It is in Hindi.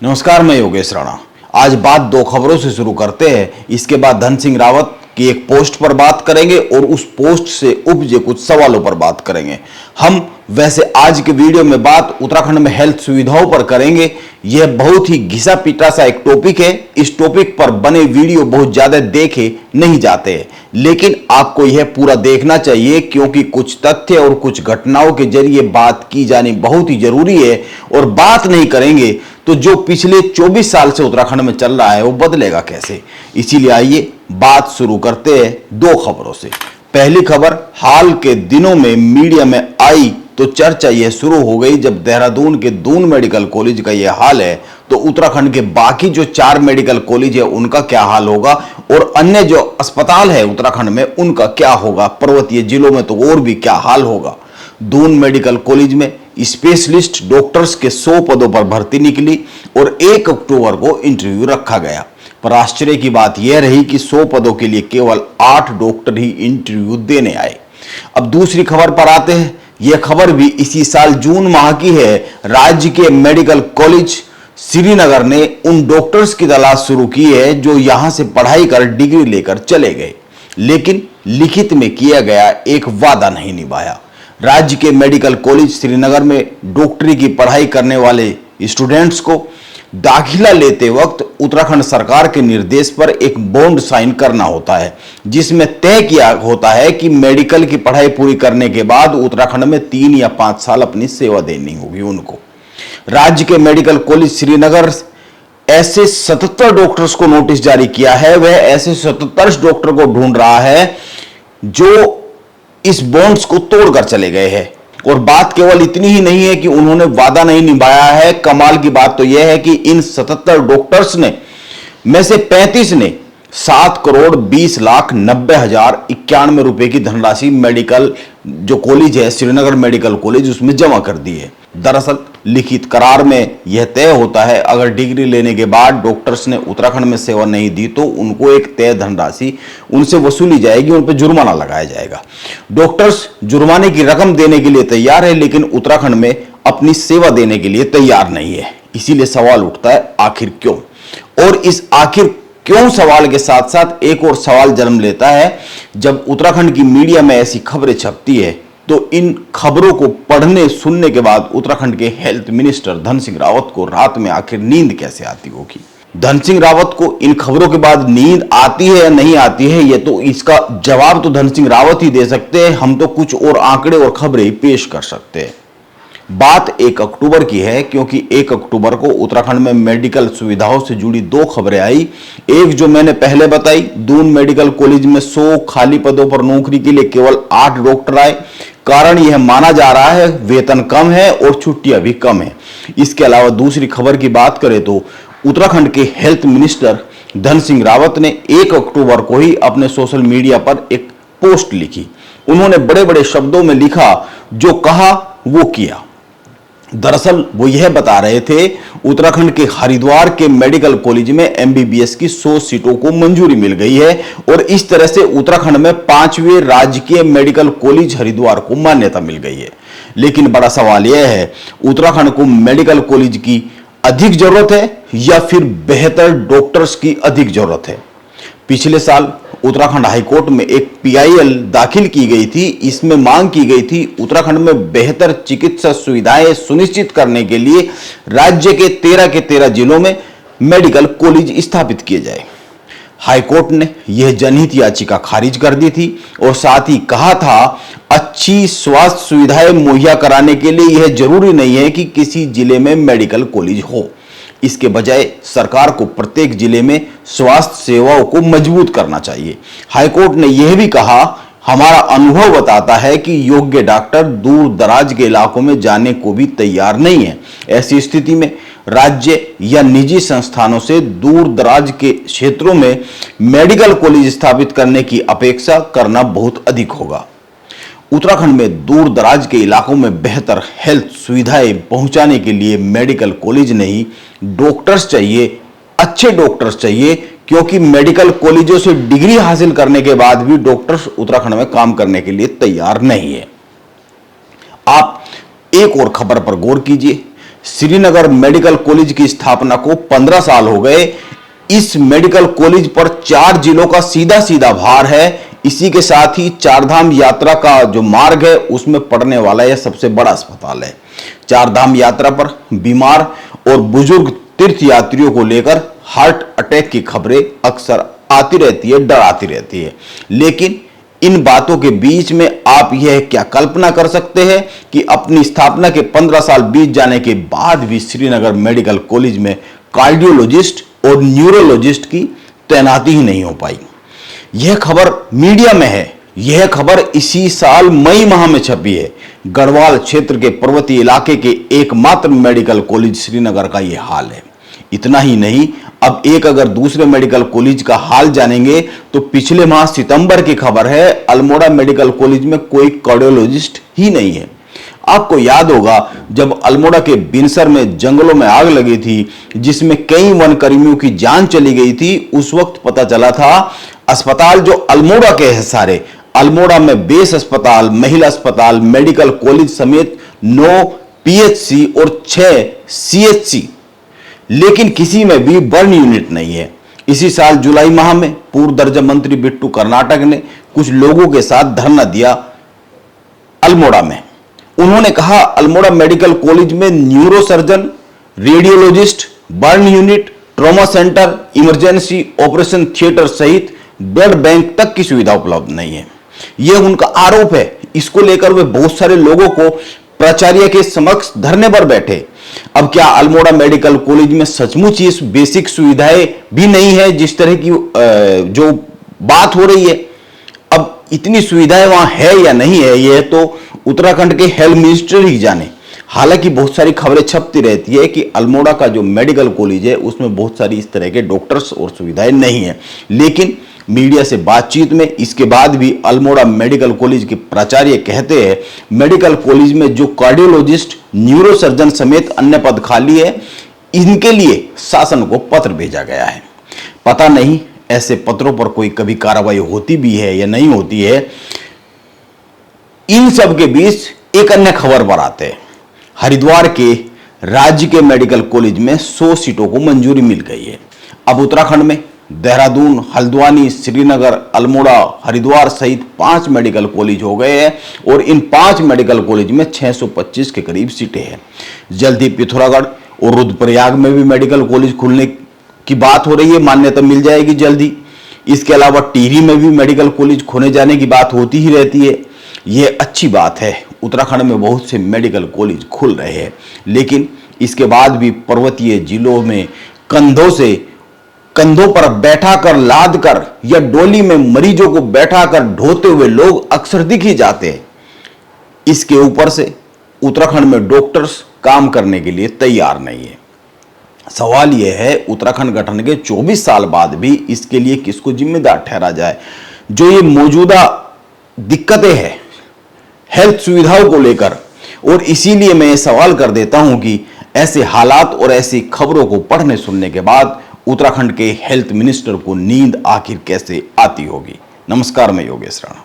नमस्कार, मैं योगेश राणा। आज बात दो खबरों से शुरू करते हैं। इसके बाद धन सिंह रावत की एक पोस्ट पर बात करेंगे और उस पोस्ट से उपजे कुछ सवालों पर बात करेंगे। हम वैसे आज के वीडियो में बात उत्तराखंड में हेल्थ सुविधाओं पर करेंगे। यह बहुत ही घिसा पिटा सा एक टॉपिक है। इस टॉपिक पर बने वीडियो बहुत ज्यादा देखे नहीं जाते हैं, लेकिन आपको यह पूरा देखना चाहिए क्योंकि कुछ तथ्य और कुछ घटनाओं के जरिए बात की जानी बहुत ही जरूरी है। और बात नहीं करेंगे तो जो पिछले 24 साल से उत्तराखंड में चल रहा है वो बदलेगा कैसे। इसीलिए आइए बात शुरू करते हैं दो खबरों से। पहली खबर हाल के दिनों में मीडिया में आई तो चर्चा यह शुरू हो गई, जब देहरादून के दून मेडिकल कॉलेज का यह हाल है तो उत्तराखंड के बाकी जो 4 मेडिकल कॉलेज है उनका क्या हाल होगा और अन्य जो अस्पताल है उत्तराखंड में उनका क्या होगा। पर्वतीय जिलों में तो और भी क्या हाल होगा। दून मेडिकल कॉलेज में स्पेशलिस्ट डॉक्टर्स के 100 पदों पर भर्ती निकली और 1 अक्टूबर को इंटरव्यू रखा गया। पर आश्चर्य की बात यह रही कि 100 पदों के लिए केवल 8 डॉक्टर ही इंटरव्यू देने आए। अब दूसरी खबर पर आते हैं। यह खबर भी इसी साल जून माह की है। राज्य के मेडिकल कॉलेज श्रीनगर ने उन डॉक्टर्स की तलाश शुरू की है जो यहां से पढ़ाई कर डिग्री लेकर चले गए, लेकिन लिखित में किया गया एक वादा नहीं निभाया। राज्य के मेडिकल कॉलेज श्रीनगर में डॉक्टरी की पढ़ाई करने वाले स्टूडेंट्स को दाखिला लेते वक्त उत्तराखंड सरकार के निर्देश पर एक बॉन्ड साइन करना होता है, जिसमें तय किया होता है कि मेडिकल की पढ़ाई पूरी करने के बाद उत्तराखंड में 3 या 5 साल अपनी सेवा देनी होगी उनको। राज्य के मेडिकल कॉलेज श्रीनगर ऐसे 77 डॉक्टर्स को नोटिस जारी किया है। वह ऐसे 77 डॉक्टर को ढूंढ रहा है जो इस बॉन्ड्स को तोड़कर चले गए हैं। और बात केवल इतनी ही नहीं है कि उन्होंने वादा नहीं निभाया है। कमाल की बात तो यह है कि इन 77 डॉक्टर्स ने में से 35 ने 7,20,90,91 रुपए की धनराशि मेडिकल जो कॉलेज है श्रीनगर मेडिकल कॉलेज उसमें जमा कर दी है। दरअसल लिखित करार में यह तय होता है, अगर डिग्री लेने के बाद डॉक्टर्स ने उत्तराखंड में सेवा नहीं दी तो उनको एक तय धनराशि उनसे वसूली जाएगी, उन पर जुर्माना लगाया जाएगा। डॉक्टर्स जुर्माने की रकम देने के लिए तैयार है, लेकिन उत्तराखंड में अपनी सेवा देने के लिए तैयार नहीं है। इसीलिए सवाल उठता है आखिर क्यों। और इस आखिर क्यों सवाल के साथ साथ एक और सवाल जन्म लेता है। जब उत्तराखंड की मीडिया में ऐसी खबरें छपती है तो इन खबरों को पढ़ने सुनने के बाद उत्तराखंड के हेल्थ मिनिस्टर धन सिंह रावत को रात में आखिर नींद कैसे आती होगी। धन सिंह रावत को इन खबरों के बाद नींद आती है या नहीं आती है, ये तो इसका जवाब तो धन सिंह रावत ही दे सकते हैं। हम तो कुछ और आंकड़े और खबरें पेश कर सकते हैं। बात 1 अक्टूबर की है, क्योंकि 1 अक्टूबर को उत्तराखंड में मेडिकल सुविधाओं से जुड़ी 2 खबरें आई। एक जो मैंने पहले बताई, दून मेडिकल कॉलेज में 100 खाली पदों पर नौकरी के लिए केवल 8 डॉक्टर आए। कारण यह माना जा रहा है वेतन कम है और छुट्टियां भी कम है। इसके अलावा दूसरी खबर की बात करें तो उत्तराखंड के हेल्थ मिनिस्टर धन सिंह रावत ने 1 अक्टूबर को ही अपने सोशल मीडिया पर एक पोस्ट लिखी। उन्होंने बड़े बड़े शब्दों में लिखा, जो कहा वो किया। दरअसल वो यह बता रहे थे उत्तराखंड के हरिद्वार के मेडिकल कॉलेज में एमबीबीएस की 100 सीटों को मंजूरी मिल गई है और इस तरह से उत्तराखंड में 5वें राजकीय मेडिकल कॉलेज हरिद्वार को मान्यता मिल गई है। लेकिन बड़ा सवाल यह है, उत्तराखंड को मेडिकल कॉलेज की अधिक जरूरत है या फिर बेहतर डॉक्टर्स की अधिक जरूरत है। पिछले साल उत्तराखंड हाईकोर्ट में एक पीआईएल दाखिल की गई थी। इसमें मांग की गई थी उत्तराखंड में बेहतर चिकित्सा सुविधाएं सुनिश्चित करने के लिए राज्य के 13 जिलों में मेडिकल कॉलेज स्थापित किए जाए। हाईकोर्ट ने यह जनहित याचिका खारिज कर दी थी और साथ ही कहा था, अच्छी स्वास्थ्य सुविधाएं मुहैया कराने के लिए यह जरूरी नहीं है कि किसी जिले में मेडिकल कॉलेज हो। इसके बजाय सरकार को प्रत्येक जिले में स्वास्थ्य सेवाओं को मजबूत करना चाहिए। हाईकोर्ट ने यह भी कहा, हमारा अनुभव बताता है कि योग्य डॉक्टर दूर दराज के इलाकों में जाने को भी तैयार नहीं है। ऐसी स्थिति में राज्य या निजी संस्थानों से दूर दराज के क्षेत्रों में मेडिकल कॉलेज स्थापित करने की अपेक्षा करना बहुत अधिक होगा। उत्तराखंड में दूर दराज के इलाकों में बेहतर हेल्थ सुविधाएं पहुंचाने के लिए मेडिकल कॉलेज नहीं, डॉक्टर्स चाहिए, अच्छे डॉक्टर्स चाहिए, क्योंकि मेडिकल कॉलेजों से डिग्री हासिल करने के बाद भी डॉक्टर्स उत्तराखंड में काम करने के लिए तैयार नहीं है। आप एक और खबर पर गौर कीजिए। श्रीनगर मेडिकल कॉलेज की स्थापना को 15 साल हो गए। इस मेडिकल कॉलेज पर 4 जिलों का सीधा सीधा भार है। इसी के साथ ही चारधाम यात्रा का जो मार्ग है उसमें पड़ने वाला यह सबसे बड़ा अस्पताल है। चारधाम यात्रा पर बीमार और बुजुर्ग तीर्थ यात्रियों को लेकर हार्ट अटैक की खबरें अक्सर आती रहती है, डराती रहती है। लेकिन इन बातों के बीच में आप यह क्या कल्पना कर सकते हैं कि अपनी स्थापना के 15 साल बीत जाने के बाद भी श्रीनगर मेडिकल कॉलेज में कार्डियोलॉजिस्ट और न्यूरोलॉजिस्ट की तैनाती ही नहीं हो पाई। यह खबर मीडिया में है। यह खबर इसी साल मई माह में छपी है। गढ़वाल क्षेत्र के पर्वतीय इलाके के एकमात्र मेडिकल कॉलेज श्रीनगर का यह हाल है। इतना ही नहीं, अब एक अगर दूसरे मेडिकल कॉलेज का हाल जानेंगे तो पिछले माह सितंबर की खबर है, अल्मोड़ा मेडिकल कॉलेज में कोई कार्डियोलॉजिस्ट ही नहीं है। आपको याद होगा जब अल्मोड़ा के बिनसर में जंगलों में आग लगी थी, जिसमें कई वन कर्मियों की जान चली गई थी, उस वक्त पता चला था अस्पताल जो अल्मोड़ा के है सारे, अल्मोड़ा में बेस अस्पताल, महिला अस्पताल, मेडिकल कॉलेज समेत 9 पीएचसी और 6 सीएचसी, लेकिन किसी में भी बर्न यूनिट नहीं है। इसी साल जुलाई माह में पूर्व दर्जा मंत्री बिट्टू कर्नाटक ने कुछ लोगों के साथ धरना दिया अल्मोड़ा में। उन्होंने कहा अल्मोड़ा मेडिकल कॉलेज में neuro surgeon, radiologist, burn unit, trauma centre, emergency operation theatre सहित ब्लड बैंक तक की सुविधा उपलब्ध नहीं है। यह उनका आरोप है। इसको लेकर वे बहुत सारे लोगों को प्राचार्य के समक्ष धरने पर बैठे। अब क्या अल्मोड़ा मेडिकल कॉलेज में सचमुच ये बेसिक सुविधाएं भी नहीं है जिस तरह की जो बात हो रही है? अब इतनी सुविधाएं वहां है या नहीं है, यह तो उत्तराखंड के हेल्थ मिनिस्टर ही जाने। हालांकि बहुत सारी खबरें छपती रहती है कि अल्मोड़ा का जो मेडिकल कॉलेज है उसमें बहुत सारी इस तरह के डॉक्टर्स और सुविधाएं नहीं है। लेकिन मीडिया से बातचीत में इसके बाद भी अल्मोड़ा मेडिकल कॉलेज के प्राचार्य कहते हैं मेडिकल कॉलेज में जो कार्डियोलॉजिस्ट, न्यूरोसर्जन समेत अन्य पद खाली है, इनके लिए शासन को पत्र भेजा गया है। पता नहीं ऐसे पत्रों पर कोई कभी कार्रवाई होती भी है या नहीं होती है। इन सब के बीच एक अन्य खबर पर आते हैं। हरिद्वार के राज्य के मेडिकल कॉलेज में 100 सीटों को मंजूरी मिल गई है। अब उत्तराखंड में देहरादून, हल्द्वानी, श्रीनगर, अल्मोड़ा, हरिद्वार सहित 5 मेडिकल कॉलेज हो गए हैं और इन 5 मेडिकल कॉलेज में 625 के करीब सीटें हैं। जल्द ही पिथौरागढ़ और रुद्रप्रयाग में भी मेडिकल कॉलेज खुलने की बात हो रही है, मान्यता मिल जाएगी जल्द ही। इसके अलावा टिहरी में भी मेडिकल कॉलेज खोले जाने की बात होती ही रहती है। यह अच्छी बात है, उत्तराखंड में बहुत से मेडिकल कॉलेज खुल रहे हैं। लेकिन इसके बाद भी पर्वतीय जिलों में कंधों पर बैठाकर लाद कर या डोली में मरीजों को बैठाकर ढोते हुए लोग अक्सर दिख ही जाते हैं। इसके ऊपर से उत्तराखंड में डॉक्टर्स काम करने के लिए तैयार नहीं है। सवाल यह है उत्तराखंड गठन के 24 साल बाद भी इसके लिए किसको जिम्मेदार ठहरा जाए? जो ये मौजूदा दिक्कतें हैं हेल्थ सुविधाओं को लेकर, और इसीलिए मैं ये सवाल कर देता हूं कि ऐसे हालात और ऐसी खबरों को पढ़ने सुनने के बाद उत्तराखंड के हेल्थ मिनिस्टर को नींद आखिर कैसे आती होगी। नमस्कार, मैं योगेश राणा।